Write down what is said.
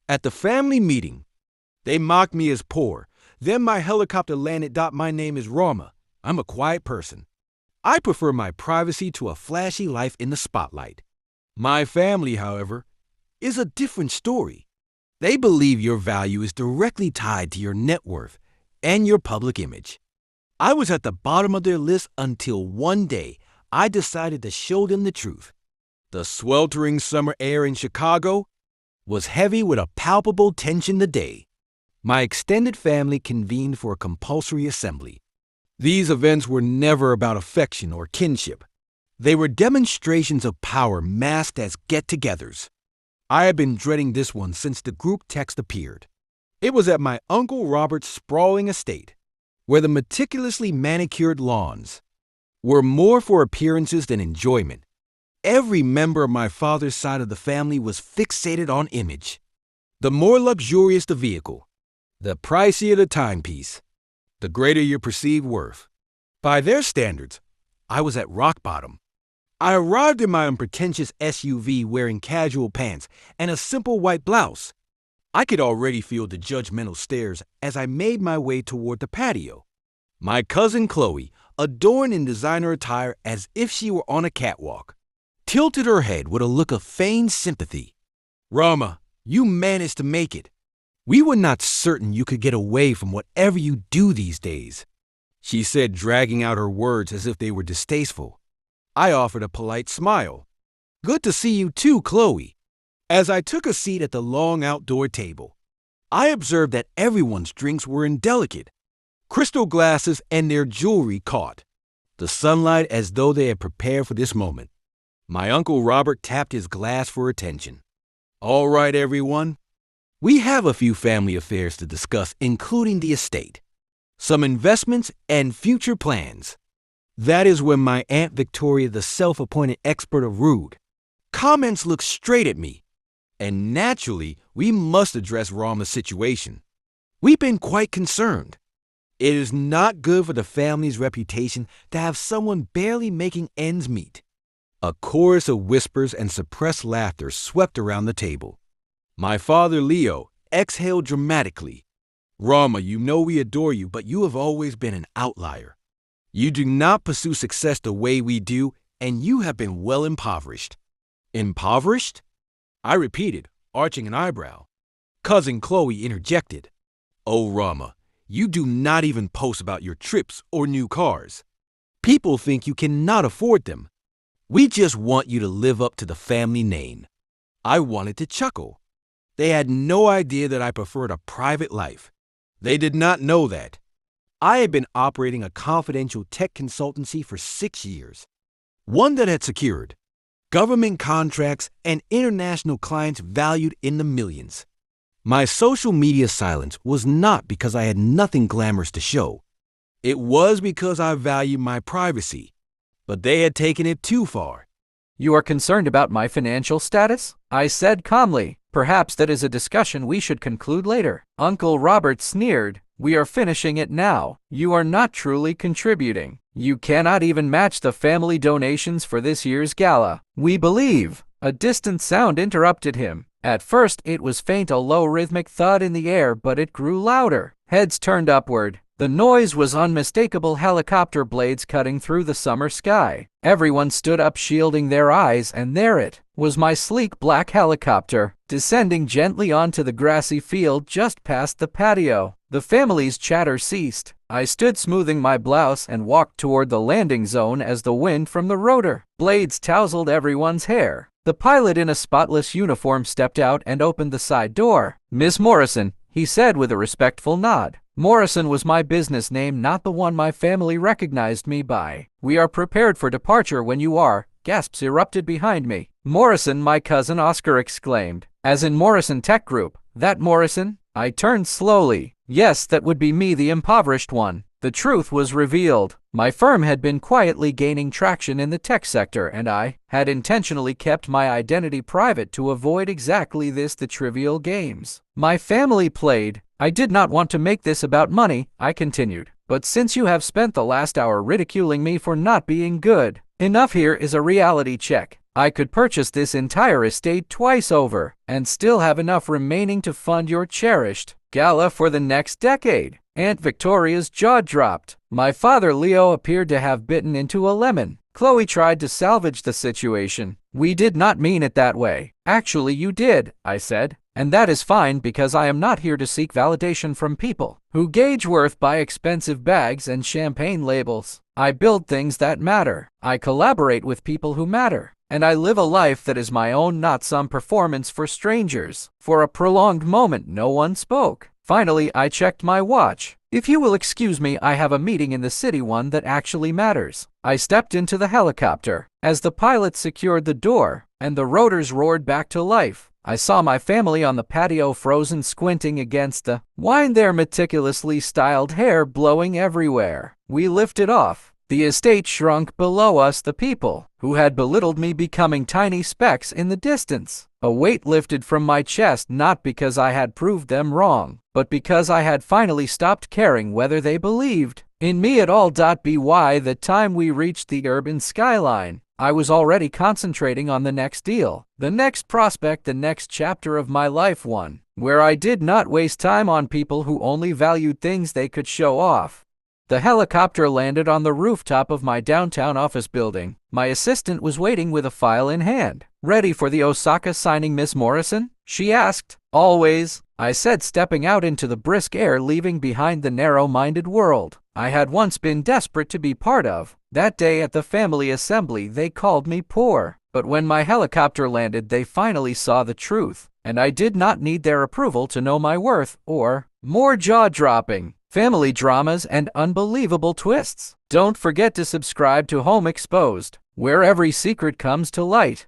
At the family meeting, they mocked me as poor. Then my helicopter landed. My name is Rama. I'm a quiet person. I prefer my privacy to a flashy life in the spotlight. My family, however, is a different story. They believe your value is directly tied to your net worth and your public image. I was at the bottom of their list until one day I decided to show them the truth. The sweltering summer air in Chicago was heavy with a palpable tension today. My extended family convened for a compulsory assembly. These events were never about affection or kinship. They were demonstrations of power masked as get-togethers. I had been dreading this one since the group text appeared. It was at my Uncle Robert's sprawling estate, where the meticulously manicured lawns were more for appearances than enjoyment. Every member of my father's side of the family was fixated on image. The more luxurious the vehicle, the pricier the timepiece, the greater your perceived worth. By their standards, I was at rock bottom. I arrived in my unpretentious SUV wearing casual pants and a simple white blouse. I could already feel the judgmental stares as I made my way toward the patio. My cousin Chloe, adorned in designer attire as if she were on a catwalk, tilted her head with a look of feigned sympathy. "Rama, you managed to make it. We were not certain you could get away from whatever you do these days," she said, dragging out her words as if they were distasteful. I offered a polite smile. "Good to see you too, Chloe." As I took a seat at the long outdoor table, I observed that everyone's drinks were indelicate. Crystal glasses and their jewelry caught the sunlight as though they had prepared for this moment. My Uncle Robert tapped his glass for attention. "All right, everyone. We have a few family affairs to discuss, including the estate, some investments, and future plans." That is when my Aunt Victoria, the self-appointed expert of rude comments, looked straight at me. And naturally, we must address Rama's situation. We've been quite concerned. It is not good for the family's reputation to have someone barely making ends meet. A chorus of whispers and suppressed laughter swept around the table. My father, Leo, exhaled dramatically. "Rama, you know we adore you, but you have always been an outlier. You do not pursue success the way we do, and you have been well impoverished." "Impoverished?" I repeated, arching an eyebrow. Cousin Chloe interjected. "Oh, Rama, you do not even post about your trips or new cars. People think you cannot afford them. We just want you to live up to the family name." I wanted to chuckle. They had no idea that I preferred a private life. They did not know that I had been operating a confidential tech consultancy for 6 years, one that had secured government contracts and international clients valued in the millions. My social media silence was not because I had nothing glamorous to show. It was because I valued my privacy, but they had taken it too far. "You are concerned about my financial status?" I said calmly. "Perhaps that is a discussion we should conclude later." Uncle Robert sneered. "We are finishing it now. You are not truly contributing. You cannot even match the family donations for this year's gala. We believe." A distant sound interrupted him. At first it was faint, a low rhythmic thud in the air, but it grew louder. Heads turned upward. The noise was unmistakable, helicopter blades cutting through the summer sky. Everyone stood up, shielding their eyes, and there it was, my sleek black helicopter, descending gently onto the grassy field just past the patio. The family's chatter ceased. I stood smoothing my blouse and walked toward the landing zone as the wind from the rotor blades tousled everyone's hair. The pilot in a spotless uniform stepped out and opened the side door. "Miss Morrison," he said with a respectful nod. Morrison was my business name, not the one my family recognized me by. "We are prepared for departure when you are." Gasps erupted behind me. "Morrison, my cousin," Oscar exclaimed. "As in Morrison Tech Group? That Morrison?" I turned slowly. Yes, that would be me, the impoverished one. The truth was revealed. My firm had been quietly gaining traction in the tech sector, and I had intentionally kept my identity private to avoid exactly this, the trivial games my family played. "I did not want to make this about money," I continued. "But since you have spent the last hour ridiculing me for not being good, enough. Here is a reality check. I could purchase this entire estate twice over, and still have enough remaining to fund your cherished gala for the next decade. Aunt Victoria's jaw dropped. My father Leo appeared to have bitten into a lemon. Chloe tried to salvage the situation. We did not mean it that way. Actually, you did, I said. And that is fine because I am not here to seek validation from people who gauge worth by expensive bags and champagne labels. I build things that matter. I collaborate with people who matter. And I live a life that is my own, not some performance for strangers. For a prolonged moment, no one spoke. Finally, I checked my watch. If you will excuse me, I have a meeting in the city, one that actually matters. I stepped into the helicopter. As the pilot secured the door and the rotors roared back to life, I saw my family on the patio, frozen, squinting against the wine, their meticulously styled hair blowing everywhere. We lifted off. The estate shrunk below us, the people who had belittled me becoming tiny specks in the distance. A weight lifted from my chest, not because I had proved them wrong, but because I had finally stopped caring whether they believed in me at all. By the time we reached the urban skyline, I was already concentrating on the next deal, the next prospect, the next chapter of my life, one where I did not waste time on people who only valued things they could show off. The helicopter landed on the rooftop of my downtown office building. My assistant was waiting with a file in hand. "Ready for the Osaka signing, Miss Morrison?" she asked. "Always," I said, stepping out into the brisk air, leaving behind the narrow-minded world I had once been desperate to be part of. That day at the family assembly, they called me poor. But when my helicopter landed, they finally saw the truth, and I did not need their approval to know my worth. Or, more jaw-dropping family dramas and unbelievable twists. Don't forget to subscribe to Home Exposed, where every secret comes to light.